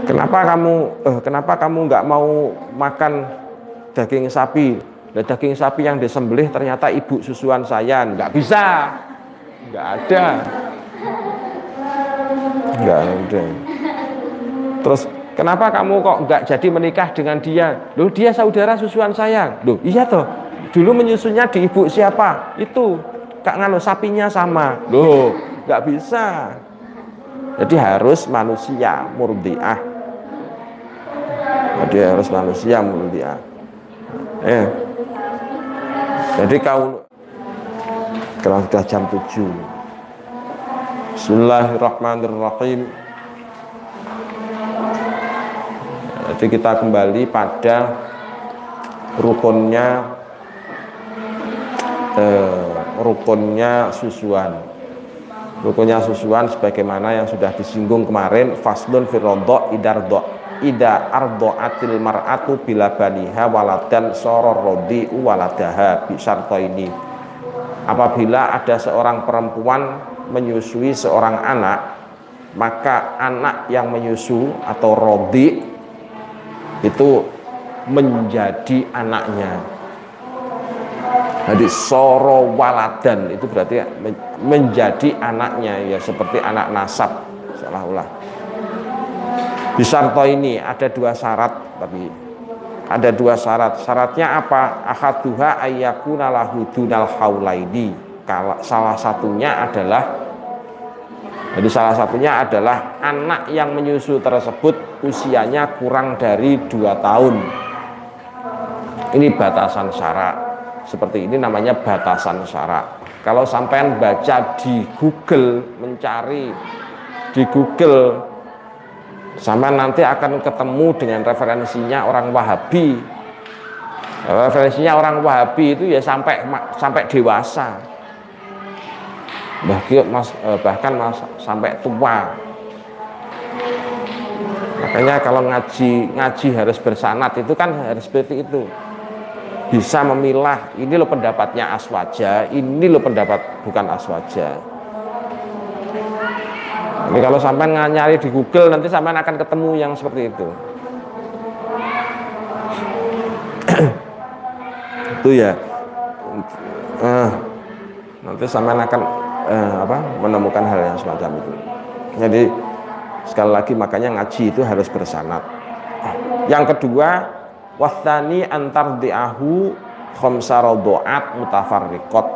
Kenapa kamu nggak mau makan daging sapi? Nah, daging sapi yang disembelih ternyata ibu susuan saya. Nggak bisa, nggak ada, nggak ada. Terus kenapa kamu kok nggak jadi menikah dengan dia? Loh, dia saudara susuan saya. Loh, iya toh. Dulu menyusunya di ibu siapa? Itu Kak Ngano, sapinya sama. Loh, nggak bisa. Jadi harus manusia murdiah. Jadi harus manusia murdiah. Jadi kau kalau sudah jam 7. Bismillahirrahmanirrahim. Jadi kita kembali pada rukunnya susuan. Rukunnya susuan sebagaimana yang sudah disinggung kemarin, faslun firrodho ida ardo'atil mar'atu bila baniha waladan soror rodi'u waladaha bisarto ini. Apabila ada seorang perempuan menyusui seorang anak, maka anak yang menyusu atau rodi itu menjadi anaknya. Jadi soro waladan itu berarti menjadi anaknya, ya seperti anak nasab seolah-olah. Bisarto ini ada dua syarat, tapi ada dua syarat. Syaratnya apa? Ahaduha ayyakuna lahu dunal haulaini. Salah satunya adalah anak yang menyusu tersebut usianya kurang dari 2 tahun. Ini batasan syarat. Seperti ini namanya batasan syarat. Kalau sampean baca di Google, mencari di Google, sampean nanti akan ketemu dengan referensinya orang Wahabi. Referensinya orang Wahabi itu ya sampai dewasa. Bahkan sampai tua. Makanya kalau ngaji harus bersanad, itu kan harus seperti itu. Bisa memilah, ini loh pendapatnya Aswaja, ini loh pendapat bukan Aswaja. Jadi kalau sampai nyari di Google, nanti sampai akan ketemu yang seperti itu. Itu ya, nanti sampai akan menemukan hal yang semacam itu. Jadi sekali lagi makanya ngaji itu harus bersanad. Yang kedua, wasani antar diahu khamsa rodoat mutafarriqat.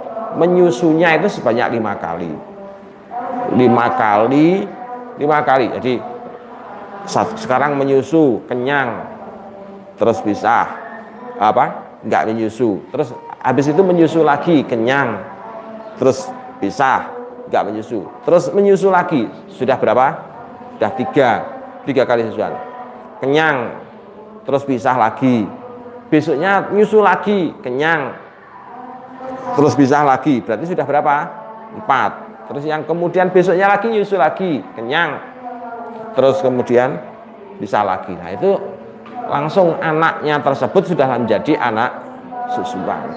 Menyusunya itu sebanyak 5 kali. 5 kali. Jadi sekarang menyusu, kenyang, terus pisah, nggak menyusu, terus habis itu menyusu lagi, kenyang, terus pisah, nggak menyusu, terus menyusu lagi. Sudah berapa? Sudah 3 kali susuan. Kenyang, terus pisah lagi, besoknya nyusu lagi, kenyang, terus pisah lagi, berarti sudah berapa? 4. Terus yang kemudian besoknya lagi nyusu lagi, kenyang, terus kemudian pisah lagi. Nah itu langsung anaknya tersebut sudah menjadi anak susuan.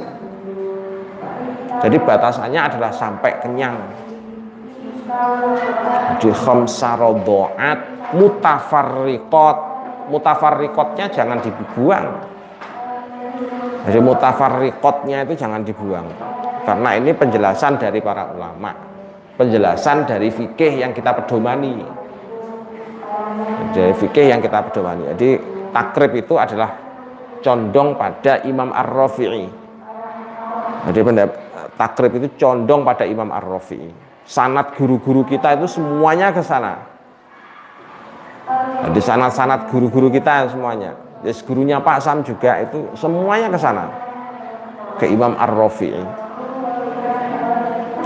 Jadi batasannya adalah sampai kenyang. Di khamsa rodoat mutafarriqat. Mutafarriqatnya jangan dibuang. Jadi mutafarriqatnya itu jangan dibuang. Karena ini penjelasan dari para ulama, penjelasan dari fikih yang kita pedomani. Dari fikih yang kita pedomani. Jadi takrib itu adalah condong pada Imam Ar-Rafi'i. Jadi takrib itu condong pada Imam Ar-Rafi'i. Sanad guru-guru kita itu semuanya ke sana. Di sanad-sanad guru-guru kita semuanya, yes, gurunya Pak Sam juga itu semuanya ke sana, ke Imam Ar-Rafi'i.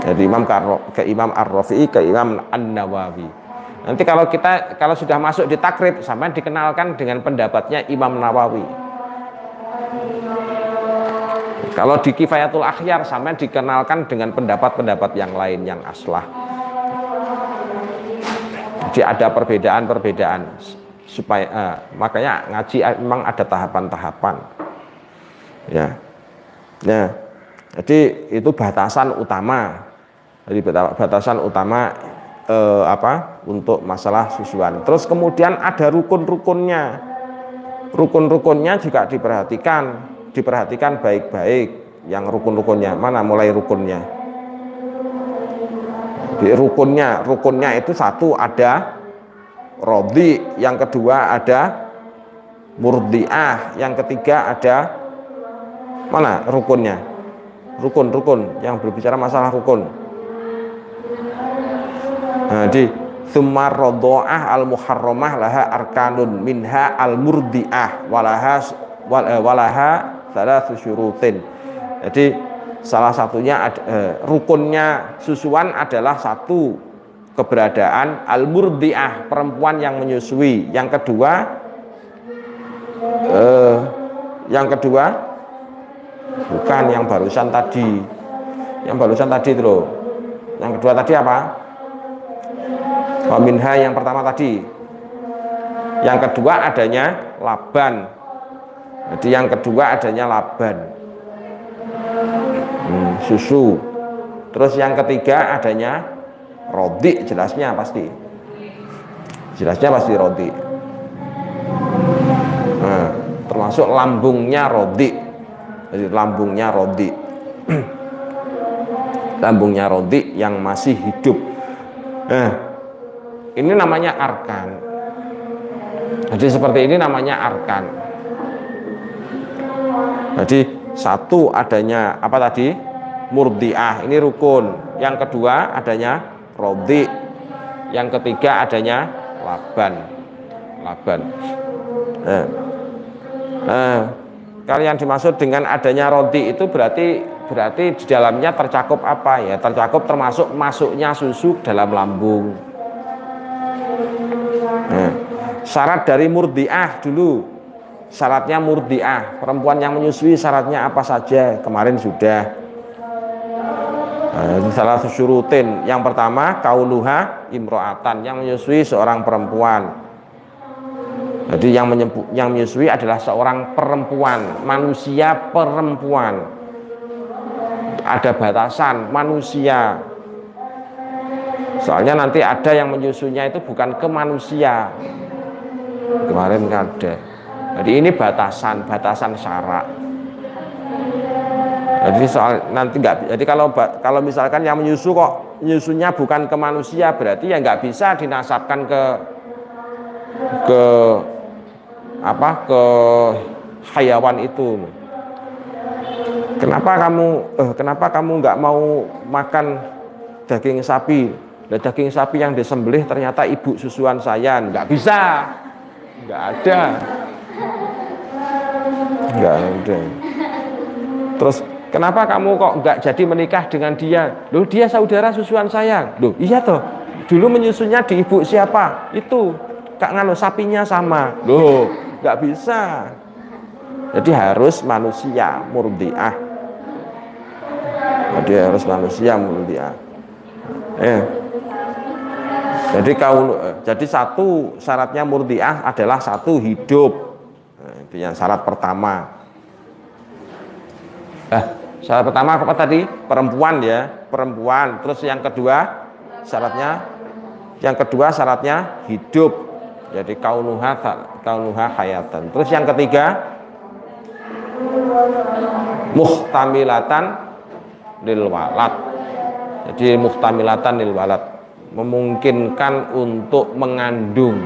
Jadi ke Imam Ar-Rafi'i, ke Imam An-Nawawi. Nanti kalau sudah masuk di takrib, sampai dikenalkan dengan pendapatnya Imam Nawawi. Kalau di Kifayatul Akhyar, sampai dikenalkan dengan pendapat-pendapat yang lain yang aslah. Jadi ada perbedaan-perbedaan supaya makanya ngaji memang ada tahapan-tahapan. Ya. Nah, jadi itu batasan utama. Jadi batasan utama untuk masalah susuan. Terus kemudian ada rukun-rukunnya. Rukun-rukunnya juga diperhatikan baik-baik. Yang rukun-rukunnya mana, mulai rukunnya. Di rukunnya itu satu ada rodhi, yang kedua ada murdiah, yang ketiga ada mana rukunnya, rukun yang berbicara masalah rukun. Nah, di tsumma radha'ah al muharramah laha arkanun minha al murdiah walaha thalathu syurutin. Jadi salah satunya rukunnya susuan adalah satu, keberadaan al murdiah, perempuan yang menyusui. Yang kedua bukan yang barusan tadi. Yang barusan tadi itu loh. Yang kedua tadi apa? Waminha yang pertama tadi. Yang kedua adanya laban. Jadi yang kedua adanya laban, susu. Terus yang ketiga adanya rodhi, jelasnya pasti rodhi. Nah, termasuk lambungnya rodhi. Jadi lambungnya rodhi. Lambungnya rodhi yang masih hidup. Nah, ini namanya arkan. Jadi seperti ini namanya arkan. Jadi satu adanya apa tadi? Murdiah, ini rukun. Yang kedua adanya rodhi. Yang ketiga adanya laban. Kalian dimaksud dengan adanya rodhi itu berarti di dalamnya tercakup apa ya? Tercakup termasuk masuknya susu dalam lambung. Syarat dari murdiah dulu. Syaratnya murdiah, perempuan yang menyusui syaratnya apa saja? Kemarin sudah. Itu salah satu syurutin. Yang pertama kaunuha imro'atan, yang menyusui seorang perempuan. Jadi yang menyusui adalah seorang perempuan, manusia perempuan. Ada batasan manusia. Soalnya nanti ada yang menyusunya itu bukan ke manusia. Kemarin ada. Jadi ini batasan syarat. Jadi soal nanti nggak. Jadi kalau misalkan yang menyusu kok menyusunya bukan ke manusia, berarti ya nggak bisa dinasabkan ke hayawan itu. Kenapa kamu nggak mau makan daging sapi? Dan daging sapi yang disembelih ternyata ibu susuan saya, nggak bisa, nggak ada. Terus kenapa kamu kok nggak jadi menikah dengan dia? Loh, dia saudara susuan saya. Loh, iya toh. Dulu menyusunya di ibu siapa? Itu Kak Ngano, sapinya sama. Loh, nggak bisa. Jadi harus manusia murdiah. Jadi satu syaratnya murdiah adalah satu hidup. Itu yang syarat pertama. Syarat pertama apa tadi? Perempuan ya, perempuan. Terus yang kedua syaratnya hidup. Jadi kaunuha hayatan. Terus yang ketiga muhtamilatan lil walad. Jadi muhtamilatan lil walad, memungkinkan untuk mengandung.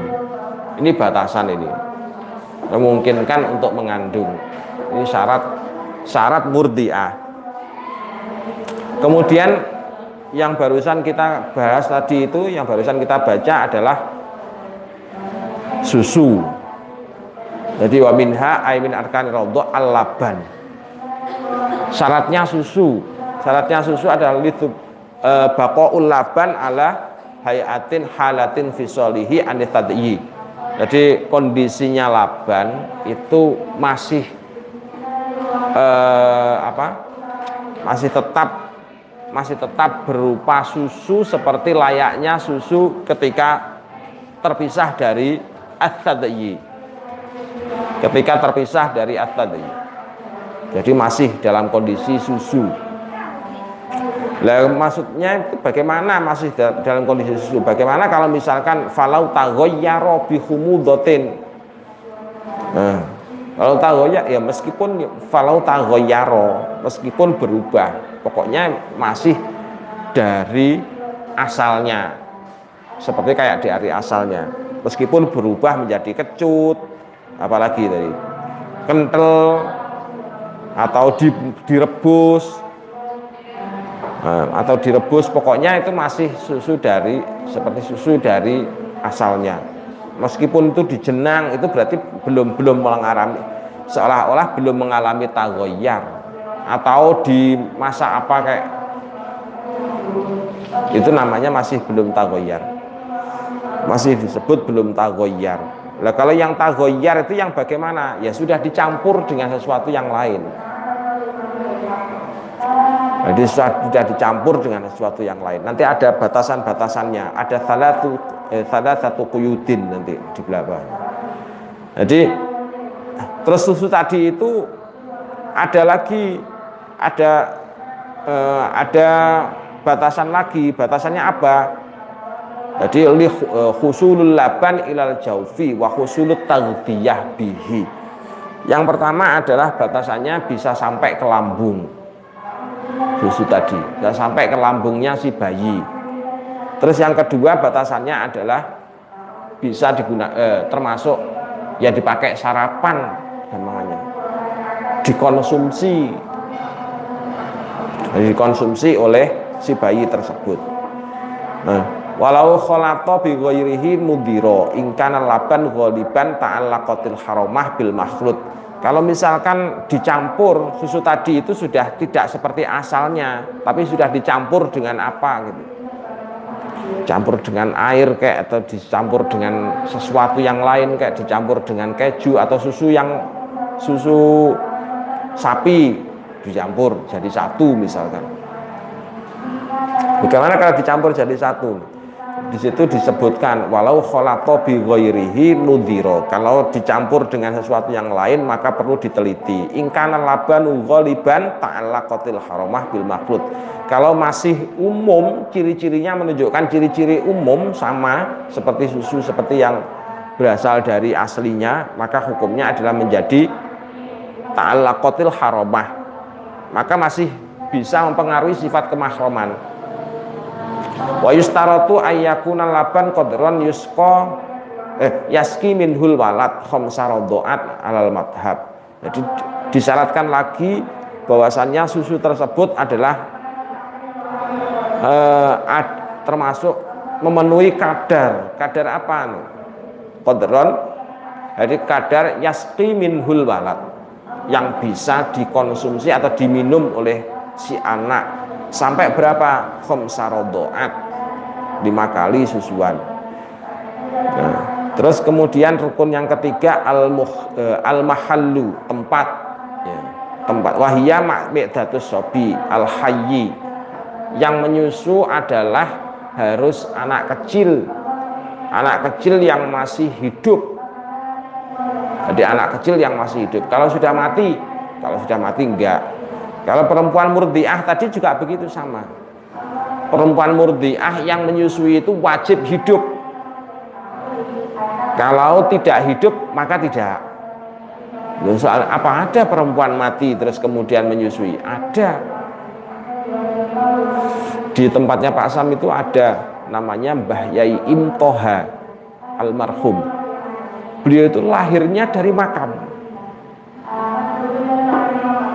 Ini batasan ini. Memungkinkan untuk mengandung. Ini syarat murdiah. Kemudian yang barusan kita bahas tadi itu, yang barusan kita baca adalah susu. Jadi wa minha ay min arkanir radha al-laban. Syaratnya susu adalah baqaul laban ala hayatin halatin fisolihi anitadyi. Jadi kondisinya laban itu masih tetap berupa susu seperti layaknya susu ketika terpisah dari at-tadyi. Jadi masih dalam kondisi susu. Lah maksudnya itu bagaimana masih dalam kondisi susu? Bagaimana kalau misalkan falau taghayyara bi khumudatin. Nah, kalau taghayyar ya meskipun falau taghayyara, meskipun berubah, pokoknya masih dari asalnya. Seperti kayak dari asalnya. Meskipun berubah menjadi kecut, apalagi tadi kental atau direbus. Atau direbus, pokoknya itu masih susu dari seperti susu dari asalnya. Meskipun itu dijenang, itu berarti belum mengalami, seolah-olah belum mengalami taghayyar. Atau dimasak apa kayak itu namanya masih belum taghayyar, masih disebut belum taghayyar. Nah, kalau yang taghayyar itu yang bagaimana? Ya sudah dicampur dengan sesuatu yang lain. Jadi sudah dicampur dengan sesuatu yang lain. Nanti ada batasan-batasannya. Ada salah satu kuyudin nanti di belakang. Jadi terus susu tadi itu ada lagi, ada batasan lagi. Batasannya apa? Jadi husulul laban ilal jaufi wa husulut taghdiyah bihi. Yang pertama adalah batasannya bisa sampai ke lambung. Susu tadi ya sampai ke lambungnya si bayi. Terus yang kedua batasannya adalah bisa digunakan termasuk ya dipakai sarapan namanya, dikonsumsi oleh si bayi tersebut. Nah, walau kholata bi ghairihi mudhira in kana laban ghaliban ta'allaqatil haramah bil makhlud. Kalau misalkan dicampur susu tadi itu sudah tidak seperti asalnya, tapi sudah dicampur dengan apa gitu, campur dengan air kayak, atau dicampur dengan sesuatu yang lain kayak dicampur dengan keju atau susu sapi dicampur jadi satu misalkan. Bagaimana kalau dicampur jadi satu? Di situ disebutkan walau kholata bi ghairihi nudhira. Kalau dicampur dengan sesuatu yang lain maka perlu diteliti. In kana labanu ghaliban ta'allaqatil haramah bil makhlud. Kalau masih umum, ciri-cirinya menunjukkan ciri-ciri umum sama seperti susu seperti yang berasal dari aslinya, maka hukumnya adalah menjadi ta'allaqatil haramah. Maka masih bisa mempengaruhi sifat kemahraman. Wa yustaratu ayyakuna laban qadran yaski minhul walad khamsa radhaat alal madhab. Jadi disyaratkan lagi bahwasannya susu tersebut adalah termasuk memenuhi kadar apa nih? Qadran, jadi kadar yaski minhul walad yang bisa dikonsumsi atau diminum oleh si anak. Sampai berapa? Khamsa radhaat, 5 kali susuan. Nah, terus kemudian rukun yang ketiga al-mahallu, tempat ya, tempat. Wahiyya mi'datus sobi al-hayyi, yang menyusu adalah harus anak kecil yang masih hidup. Jadi anak kecil yang masih hidup. Kalau sudah mati enggak. Kalau perempuan murdiah tadi juga begitu sama. Perempuan murdiah yang menyusui itu wajib hidup. Kalau tidak hidup maka tidak. Soal apa ada perempuan mati terus kemudian menyusui? Ada. Di tempatnya Pak Sam itu ada namanya Mbah Yai Imtoha almarhum. Beliau itu lahirnya dari makam.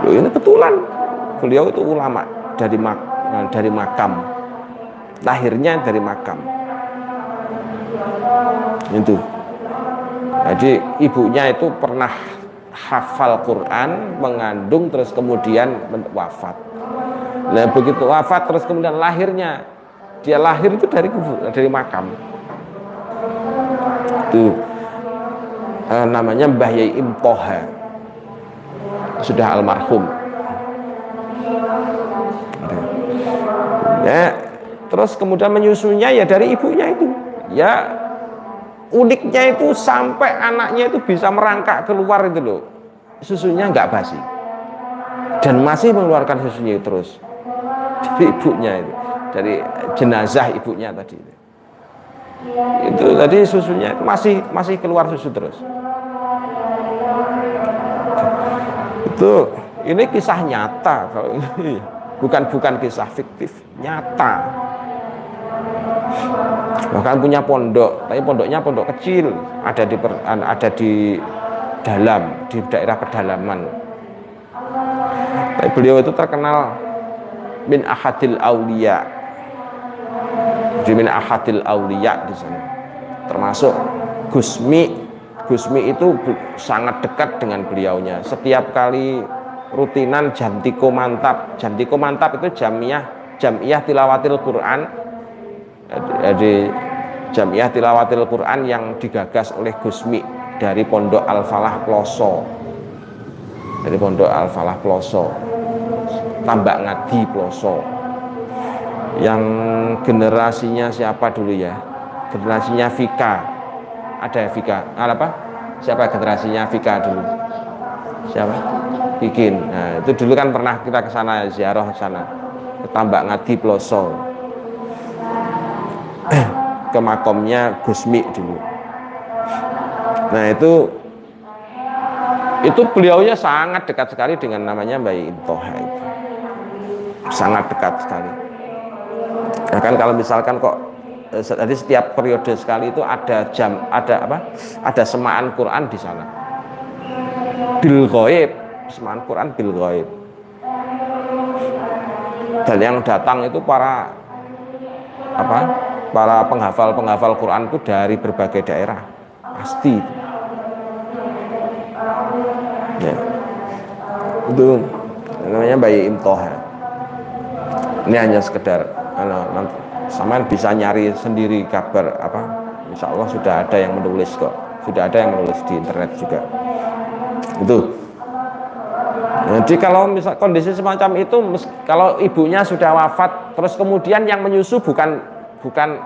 Loh, ini betulan. Beliau itu ulama dari makam, lahirnya dari makam. Itu. Jadi ibunya itu pernah hafal Quran, mengandung terus kemudian wafat. Nah begitu wafat terus kemudian lahirnya, dia lahir itu dari makam. Itu namanya Mbah Yai Imtoha, sudah almarhum. Ya, terus kemudian menyusunya ya dari ibunya itu. Ya, uniknya itu sampai anaknya itu bisa merangkak keluar itu loh. Susunya nggak basi. Dan masih mengeluarkan susunya terus. dari ibunya itu, dari jenazah ibunya tadi itu tadi susunya masih keluar susu terus. Itu ini kisah nyata, kalau ini bukan kisah fiktif, nyata. Bahkan punya pondok, tapi pondoknya pondok kecil, ada di daerah pedalaman. Tapi beliau itu terkenal min ahadil auliya, min ahadil auliya di sana. Termasuk Gusmi itu sangat dekat dengan beliaunya. Setiap kali rutinan Jantiko Mantap itu jamiah tilawatil Quran. Jadi jamiah tilawatil Quran yang digagas oleh Gusmi dari Pondok Al-Falah Ploso. Dari Pondok Al-Falah Ploso, Tambak Ngadi Ploso. Yang generasinya siapa dulu ya? Generasinya Vika. Ada Vika. Apa? Siapa generasinya Vika dulu? Siapa? Bikin. Nah, itu dulu kan pernah kita ke sana, ziarah ke sana. Ke Tambak Ngadi Ploso. Ke makomnya Gusmi dulu. Nah, itu beliaunya sangat dekat sekali dengan namanya Mbah Imtoha itu. Sangat dekat sekali. Ya kan kalau misalkan kok jadi setiap periode sekali itu ada semaan Quran di sana. Bil ghaib, semaan Quran bil ghaib. Dan yang datang itu para penghafal Quran itu dari berbagai daerah, pasti. Ya. Itu namanya Bayi Imtoha. Ini hanya sekedar nanti sampean bisa nyari sendiri kabar Insya Allah sudah ada yang menulis kok, sudah ada yang menulis di internet juga. Itu. Jadi kalau misal kondisi semacam itu, kalau ibunya sudah wafat, terus kemudian yang menyusu bukan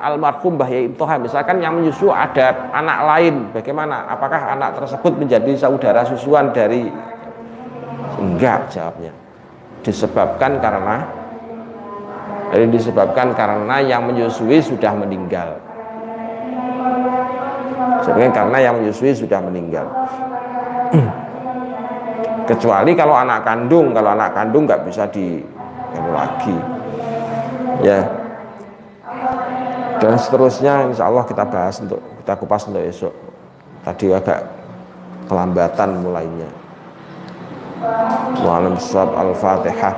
almarhum Mbah Yai Imtoha, misalkan yang menyusu ada anak lain, bagaimana? Apakah anak tersebut menjadi saudara susuan dari? Enggak, jawabnya. Disebabkan karena yang menyusui sudah meninggal. Sebenarnya karena yang menyusui sudah meninggal. Kecuali kalau anak kandung nggak bisa lagi. Ya. Dan seterusnya insya Allah kita kupas untuk esok. Tadi agak kelambatan mulainya. Wa'alam shawab. Al-Fatihah.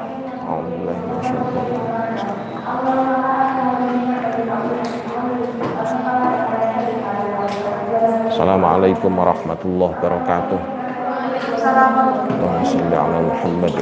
Assalamualaikum warahmatullahi wabarakatuh. Allahumma shalli ala Muhammad.